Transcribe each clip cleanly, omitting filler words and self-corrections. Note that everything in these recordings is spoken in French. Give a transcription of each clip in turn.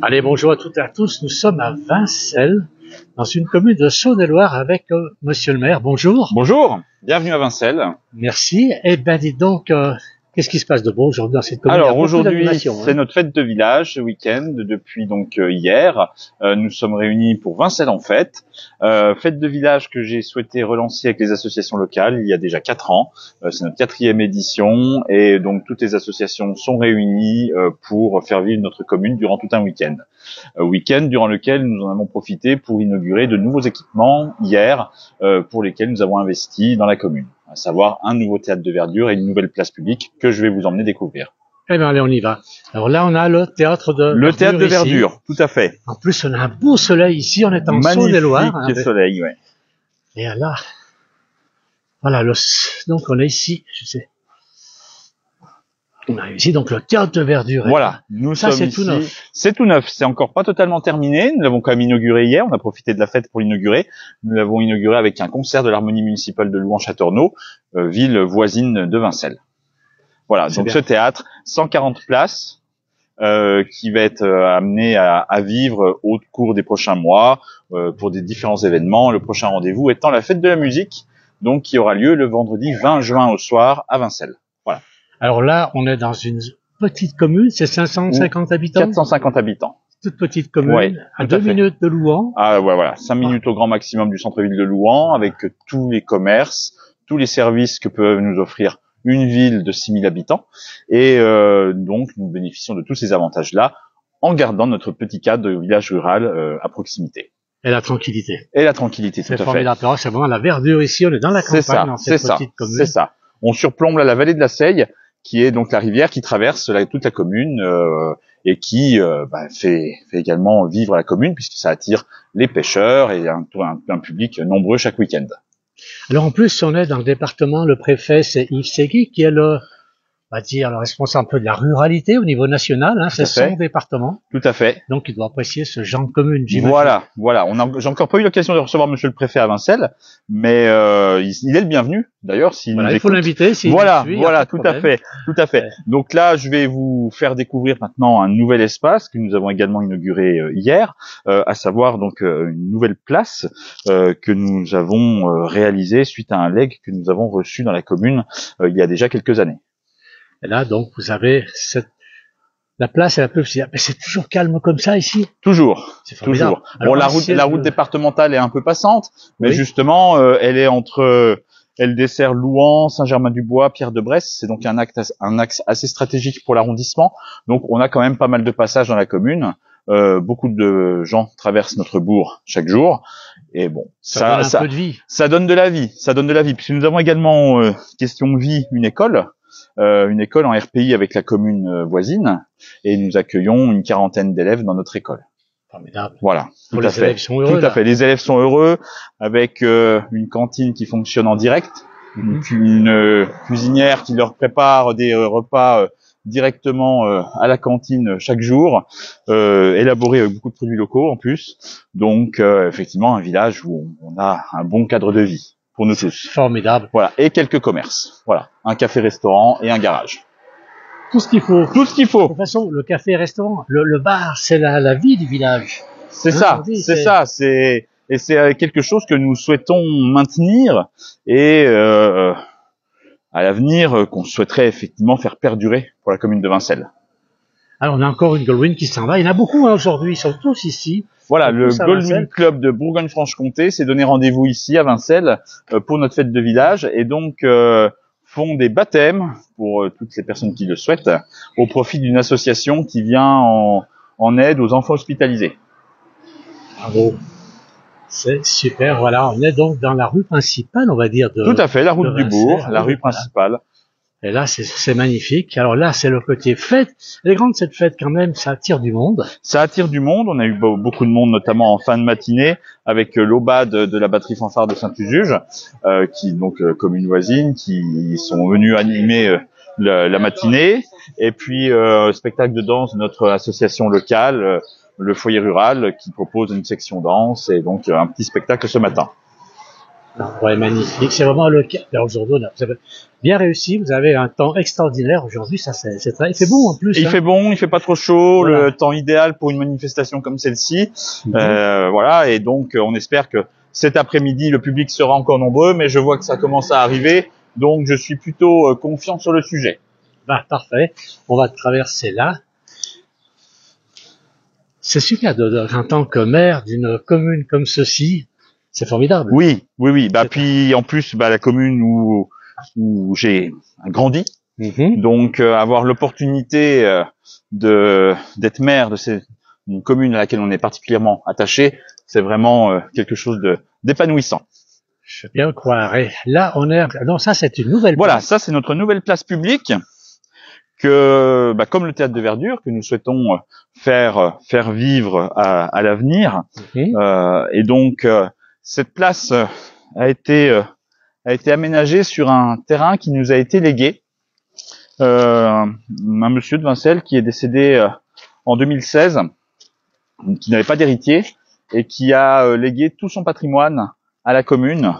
Allez, bonjour à toutes et à tous. Nous sommes à Vincelles, dans une commune de Saône-et-Loire avec Monsieur le maire. Bonjour. Bonjour, bienvenue à Vincelles. Merci. Eh ben, dites donc, qu'est-ce qui se passe de beau aujourd'hui dans cette commune? Alors aujourd'hui, c'est notre fête de village ce week-end. Depuis donc hier, nous sommes réunis pour Vincelles en fête. Fête de village que j'ai souhaité relancer avec les associations locales il y a déjà 4 ans. C'est notre 4e édition et donc toutes les associations sont réunies pour faire vivre notre commune durant tout un week-end. Week-end durant lequel nous en avons profité pour inaugurer de nouveaux équipements hier pour lesquels nous avons investi dans la commune, à savoir un nouveau théâtre de verdure et une nouvelle place publique que je vais vous emmener découvrir. Eh bien, allez, on y va. Alors là, on a le théâtre de verdure. Le théâtre de verdure, tout à fait. En plus, on a un beau soleil ici, on est en Saône-et-Loire. Magnifique soleil, ouais. Et là, voilà, donc on est ici, je sais. On a ici donc le théâtre de verdure. Voilà, nous sommes ici. Tout neuf. C'est tout neuf, c'est encore pas totalement terminé. Nous l'avons quand même inauguré hier, on a profité de la fête pour l'inaugurer. Nous l'avons inauguré avec un concert de l'harmonie municipale de Louan-Châteaurenault, ville voisine de Vincelles. Voilà, donc ce théâtre, 140 places, qui va être amené à vivre au cours des prochains mois pour des différents événements. Le prochain rendez-vous étant la fête de la musique, donc qui aura lieu le vendredi 20 juin au soir à Vincelles. Voilà. Alors là, on est dans une petite commune, c'est 550 habitants. 450 habitants. Toute petite commune, ouais, à 2 minutes de Louan. Ah ouais, voilà, 5 minutes au grand maximum du centre-ville de Louan, avec tous les commerces, tous les services que peut nous offrir une ville de 6000 habitants. Et donc, nous bénéficions de tous ces avantages-là en gardant notre petit cadre de village rural à proximité. Et la tranquillité. Et la tranquillité, tout à fait. C'est formidable. C'est vraiment la verdure ici, on est dans la campagne, dans cette petite commune. C'est ça. On surplombe là la vallée de la Seille, qui est donc la rivière qui traverse toute la commune et qui fait également vivre la commune puisque ça attire les pêcheurs et un public nombreux chaque week-end. Alors en plus, on est dans le département, le préfet c'est Yves Segui qui est le responsable un peu de la ruralité au niveau national, hein, c'est son département. Tout à fait. Donc il doit apprécier ce genre de commune, j'imagine. Voilà. J'ai encore pas eu l'occasion de recevoir monsieur le préfet à Vincelles, mais il est le bienvenu. D'ailleurs, s'il nous écoute. Il faut l'inviter. Voilà, tout à fait. Donc là, je vais vous faire découvrir maintenant un nouvel espace que nous avons également inauguré hier, à savoir donc une nouvelle place que nous avons réalisée suite à un legs que nous avons reçu dans la commune il y a déjà quelques années. Et là, donc, vous avez la place est un peu, mais c'est toujours calme comme ça ici. Toujours. Alors, bon, la route départementale est un peu passante, mais justement, elle dessert Louan, Saint-Germain-du-Bois, Pierre-de-Bresse. C'est donc un axe assez stratégique pour l'arrondissement. Donc, on a quand même pas mal de passages dans la commune. Beaucoup de gens traversent notre bourg chaque jour. Et bon, ça donne un peu de vie. Ça donne de la vie. Puisque nous avons également, question vie, une école en RPI avec la commune voisine, et nous accueillons une 40aine d'élèves dans notre école. Formidable. Voilà, tout à fait. Tout à fait. Les élèves sont heureux avec une cantine qui fonctionne en direct, une cuisinière qui leur prépare des repas directement à la cantine chaque jour, élaborés avec beaucoup de produits locaux en plus. Donc effectivement un village où on a un bon cadre de vie. Pour nous tous. Formidable. Voilà. Et quelques commerces. Voilà. Un café-restaurant et un garage. Tout ce qu'il faut. Tout ce qu'il faut. De toute façon, le café-restaurant, le bar, c'est la vie du village. C'est ça. C'est quelque chose que nous souhaitons maintenir et, à l'avenir, qu'on souhaiterait effectivement faire perdurer pour la commune de Vincelles. Alors, on a encore une Goldwyn qui s'en va. Il y en a beaucoup, aujourd'hui. Ils sont tous ici. Voilà, le Goldwyn Club de Bourgogne-Franche-Comté s'est donné rendez-vous ici à Vincelles pour notre fête de village et donc font des baptêmes pour toutes les personnes qui le souhaitent au profit d'une association qui vient en aide aux enfants hospitalisés. Bravo. C'est super. Voilà, on est donc dans la rue principale, on va dire. Tout à fait, la route du bourg, la rue principale. Et là, c'est magnifique. Alors là, c'est le côté fête. Elle est grande, cette fête, quand même. Ça attire du monde. Ça attire du monde. On a eu beaucoup de monde, notamment en fin de matinée, avec l'aubade de la batterie fanfare de Saint-Usuge, qui, donc, commune voisine, qui sont venus animer la matinée, et puis spectacle de danse de notre association locale, le foyer rural, qui propose une section danse et donc un petit spectacle ce matin. Ouais, magnifique. C'est vraiment le cas. Aujourd'hui, vous avez bien réussi. Vous avez un temps extraordinaire aujourd'hui. Ça, c'est très. Il fait bon en plus. Il fait bon, il fait pas trop chaud. Voilà. Le temps idéal pour une manifestation comme celle-ci. Voilà. Et donc, on espère que cet après-midi, le public sera encore nombreux. Mais je vois que ça commence à arriver. Donc, je suis plutôt confiant sur le sujet. Bah, parfait. On va traverser là. C'est super en tant que maire d'une commune comme ceci. C'est formidable. Oui. Bah, puis, en plus, bah, la commune où j'ai grandi. Donc, avoir l'opportunité d'être maire d'une commune à laquelle on est particulièrement attaché, c'est vraiment quelque chose d'épanouissant. Je veux bien le croire. Et là, non, ça, c'est une nouvelle place. Voilà, ça, c'est notre nouvelle place publique que, bah, comme le théâtre de verdure, que nous souhaitons faire vivre à l'avenir. Et donc, cette place a été aménagée sur un terrain qui nous a été légué. Un monsieur de Vincelles qui est décédé en 2016, qui n'avait pas d'héritier et qui a légué tout son patrimoine à la commune.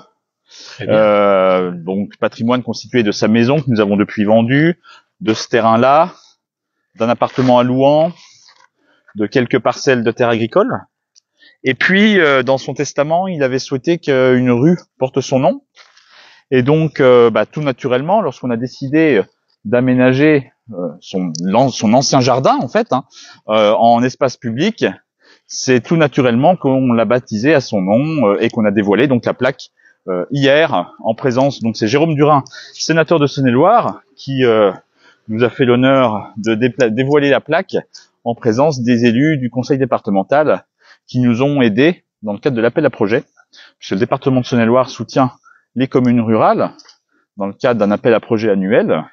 Donc patrimoine constitué de sa maison que nous avons depuis vendue, de ce terrain-là, d'un appartement à Louhans, de quelques parcelles de terre agricole. Et puis dans son testament, il avait souhaité qu'une rue porte son nom. Et donc tout naturellement, lorsqu'on a décidé d'aménager son ancien jardin en fait en espace public, c'est tout naturellement qu'on l'a baptisé à son nom et qu'on a dévoilé donc la plaque hier en présence, donc c'est Jérôme Durin, sénateur de Saône-et-Loire, qui nous a fait l'honneur de dévoiler la plaque en présence des élus du conseil départemental qui nous ont aidés dans le cadre de l'appel à projet, puisque le département de Saône-et-Loire soutient les communes rurales dans le cadre d'un appel à projet annuel.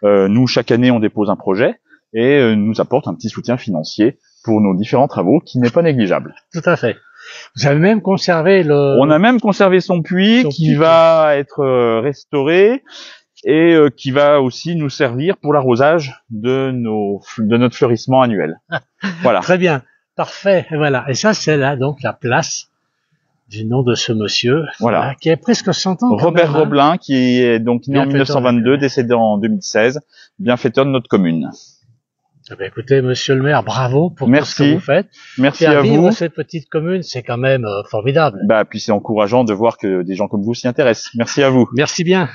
Nous, chaque année, on dépose un projet et nous apporte un petit soutien financier pour nos différents travaux qui n'est pas négligeable. Tout à fait. Vous avez même conservé On a même conservé son puits qui va être restauré et qui va aussi nous servir pour l'arrosage de notre fleurissement annuel. Voilà. Très bien. Parfait. Et voilà. Et ça, c'est là, donc, la place du nom de ce monsieur, voilà, qui a presque 100 ans. Robert Roblin, qui est donc né en 1922, décédé en 2016, bienfaiteur de notre commune. Eh bien, écoutez, monsieur le maire, bravo pour tout ce que vous faites. Merci à vous. Cette petite commune, c'est quand même formidable. Puis c'est encourageant de voir que des gens comme vous s'y intéressent. Merci à vous. Merci bien.